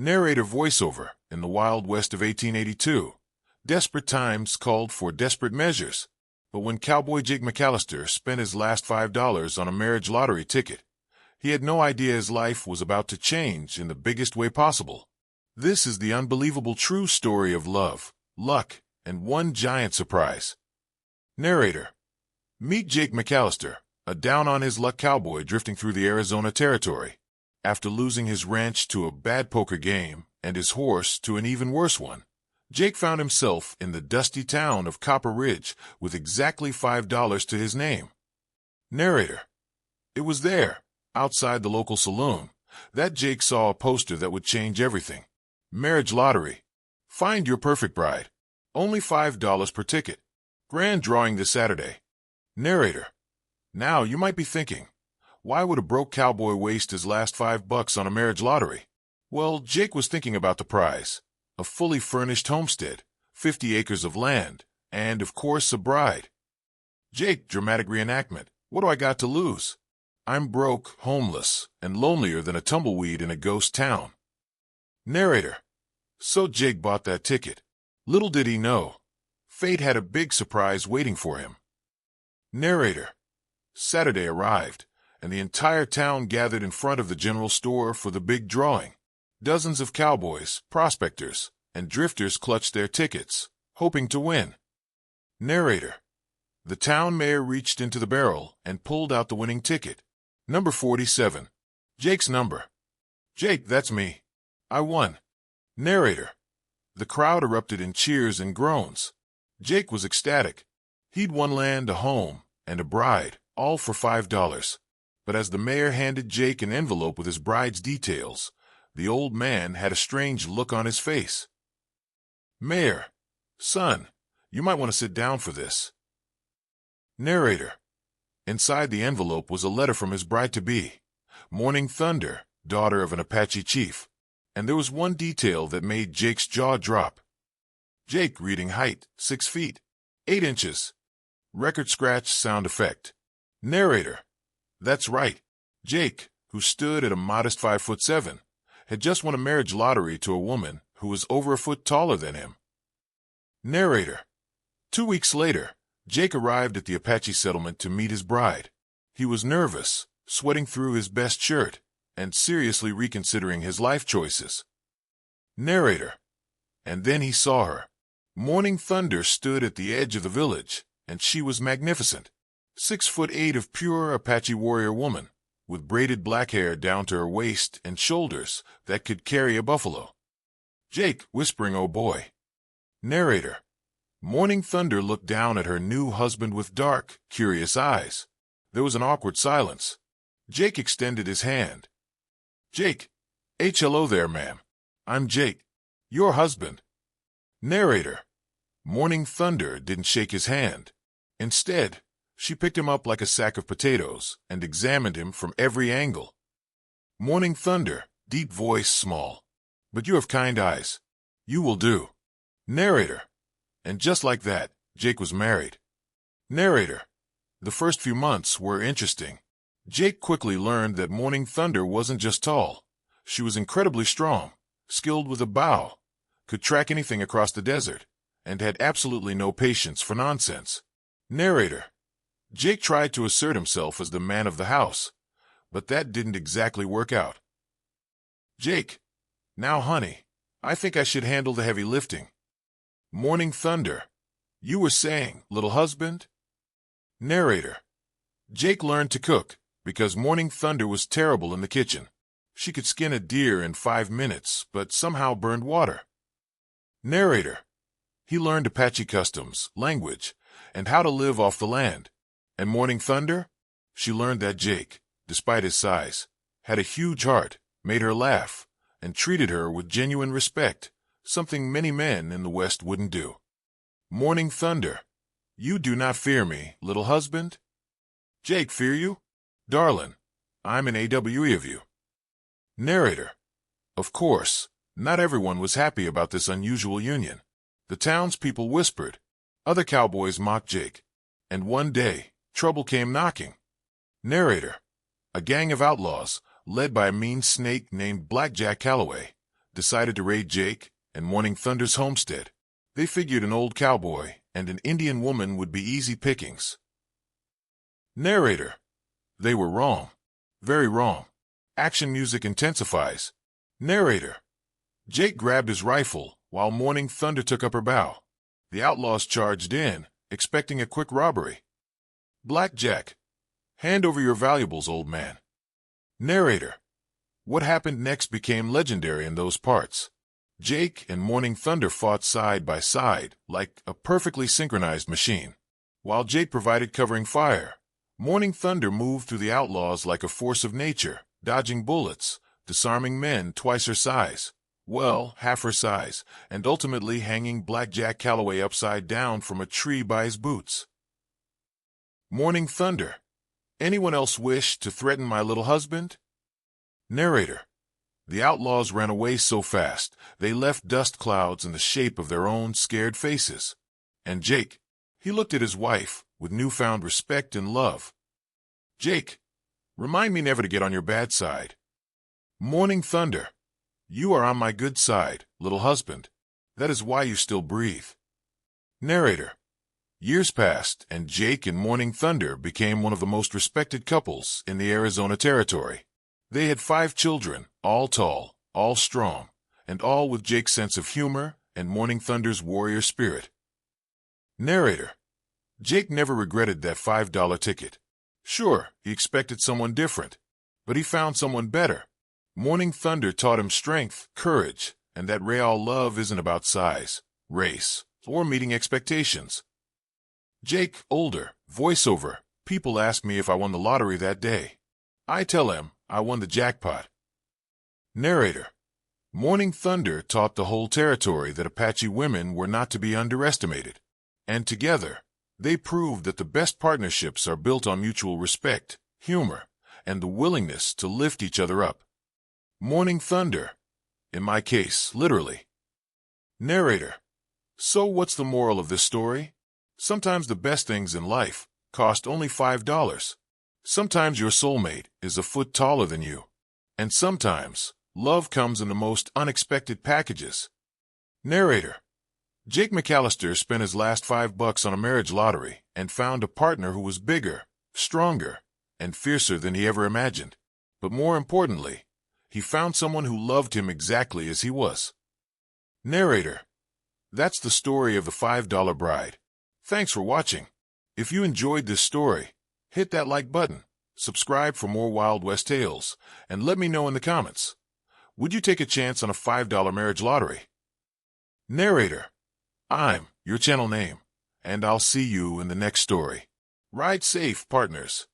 Narrator voiceover in the Wild West of 1882. Desperate times called for desperate measures. But when Cowboy Jake McAllister spent his last $5 on a marriage lottery ticket, he had no idea his life was about to change in the biggest way possible. This is the unbelievable true story of love, luck, and one giant surprise. Narrator. Meet Jake McAllister, a down-on-his-luck cowboy drifting through the Arizona territory. After losing his ranch to a bad poker game and his horse to an even worse one, Jake found himself in the dusty town of Copper Ridge with exactly $5 to his name. Narrator. It was there, outside the local saloon, that Jake saw a poster that would change everything. Marriage lottery. Find your perfect bride. Only $5 per ticket. Grand drawing this Saturday. Narrator. Now you might be thinking, why would a broke cowboy waste his last $5 on a marriage lottery? Well, Jake was thinking about the prize. A fully furnished homestead, 50 acres of land, and, of course, a bride. Jake, dramatic reenactment. What do I got to lose? I'm broke, homeless, and lonelier than a tumbleweed in a ghost town. Narrator. So Jake bought that ticket. Little did he know, fate had a big surprise waiting for him. Narrator. Saturday arrived, and the entire town gathered in front of the general store for the big drawing. Dozens of cowboys, prospectors, and drifters clutched their tickets, hoping to win. Narrator. The town mayor reached into the barrel and pulled out the winning ticket. Number 47. Jake's number. Jake, that's me. I won. Narrator. The crowd erupted in cheers and groans. Jake was ecstatic. He'd won land, a home, and a bride, all for $5. But as the mayor handed Jake an envelope with his bride's details, the old man had a strange look on his face. Mayor. Son, you might want to sit down for this. Narrator. Inside the envelope was a letter from his bride-to-be, Morning Thunder, daughter of an Apache chief. And there was one detail that made Jake's jaw drop. Jake reading height, 6 feet, 8 inches. Record scratch sound effect. Narrator. That's right. Jake, who stood at a modest 5'7", had just won a marriage lottery to a woman who was over a foot taller than him. Narrator. 2 weeks later, Jake arrived at the Apache settlement to meet his bride. He was nervous, sweating through his best shirt, and seriously reconsidering his life choices. Narrator. And then he saw her. Morning Thunder stood at the edge of the village, and she was magnificent. 6'8" of pure Apache warrior woman, with braided black hair down to her waist and shoulders that could carry a buffalo. Jake whispering, "Oh boy." Narrator. Morning Thunder looked down at her new husband with dark, curious eyes. There was an awkward silence. Jake extended his hand. Jake. Hello there, ma'am. I'm Jake, your husband. Narrator. Morning Thunder didn't shake his hand. Instead, she picked him up like a sack of potatoes and examined him from every angle. Morning Thunder, deep voice, small. But you have kind eyes. You will do. Narrator. And just like that, Jake was married. Narrator. The first few months were interesting. Jake quickly learned that Morning Thunder wasn't just tall. She was incredibly strong, skilled with a bow, could track anything across the desert, and had absolutely no patience for nonsense. Narrator. Jake tried to assert himself as the man of the house, but that didn't exactly work out. Jake. Now, honey, I think I should handle the heavy lifting. Morning Thunder. You were saying, little husband? Narrator. Jake learned to cook, because Morning Thunder was terrible in the kitchen. She could skin a deer in 5 minutes, but somehow burned water. Narrator. He learned Apache customs, language, and how to live off the land. And Morning Thunder? She learned that Jake, despite his size, had a huge heart, made her laugh, and treated her with genuine respect, something many men in the West wouldn't do. Morning Thunder. You do not fear me, little husband? Jake, fear you? Darling, I'm an AWE of you. Narrator. Of course, not everyone was happy about this unusual union. The townspeople whispered. Other cowboys mocked Jake. And one day, trouble came knocking. Narrator. A gang of outlaws, led by a mean snake named Black Jack Calloway, decided to raid Jake and Morning Thunder's homestead. They figured an old cowboy and an Indian woman would be easy pickings. Narrator: they were wrong. Very wrong. Action music intensifies. Narrator: Jake grabbed his rifle while Morning Thunder took up her bow. The outlaws charged in, expecting a quick robbery. Black Jack: hand over your valuables, old man. Narrator: what happened next became legendary in those parts. Jake and Morning Thunder fought side by side like a perfectly synchronized machine. While Jake provided covering fire, Morning Thunder moved through the outlaws like a force of nature, dodging bullets, disarming men twice her size, well, half her size, and ultimately hanging Black Jack Calloway upside down from a tree by his boots. Morning Thunder: anyone else wish to threaten my little husband? Narrator: the outlaws ran away so fast, they left dust clouds in the shape of their own scared faces. And Jake, he looked at his wife with newfound respect and love. Jake: remind me never to get on your bad side. Morning Thunder: you are on my good side, little husband. That is why you still breathe. Narrator: years passed, and Jake and Morning Thunder became one of the most respected couples in the Arizona Territory. They had 5 children, all tall, all strong, and all with Jake's sense of humor and Morning Thunder's warrior spirit. Narrator: Jake never regretted that $5 ticket. Sure, he expected someone different, but he found someone better. Morning Thunder taught him strength, courage, and that real love isn't about size, race, or meeting expectations. Jake, older, voiceover: people ask me if I won the lottery that day. I tell them I won the jackpot. Narrator: Morning Thunder taught the whole territory that Apache women were not to be underestimated. And together, they proved that the best partnerships are built on mutual respect, humor, and the willingness to lift each other up. Morning Thunder. In my case, literally. Narrator: so what's the moral of this story? Sometimes the best things in life cost only $5. Sometimes your soulmate is a foot taller than you. And sometimes love comes in the most unexpected packages. Narrator: Jake McAllister spent his last $5 on a marriage lottery and found a partner who was bigger, stronger, and fiercer than he ever imagined. But more importantly, he found someone who loved him exactly as he was. Narrator: that's the story of the $5 bride. Thanks for watching. If you enjoyed this story, hit that like button, subscribe for more Wild West tales, and let me know in the comments. Would you take a chance on a $5 marriage lottery? Narrator: I'm your channel name, and I'll see you in the next story. Ride safe, partners.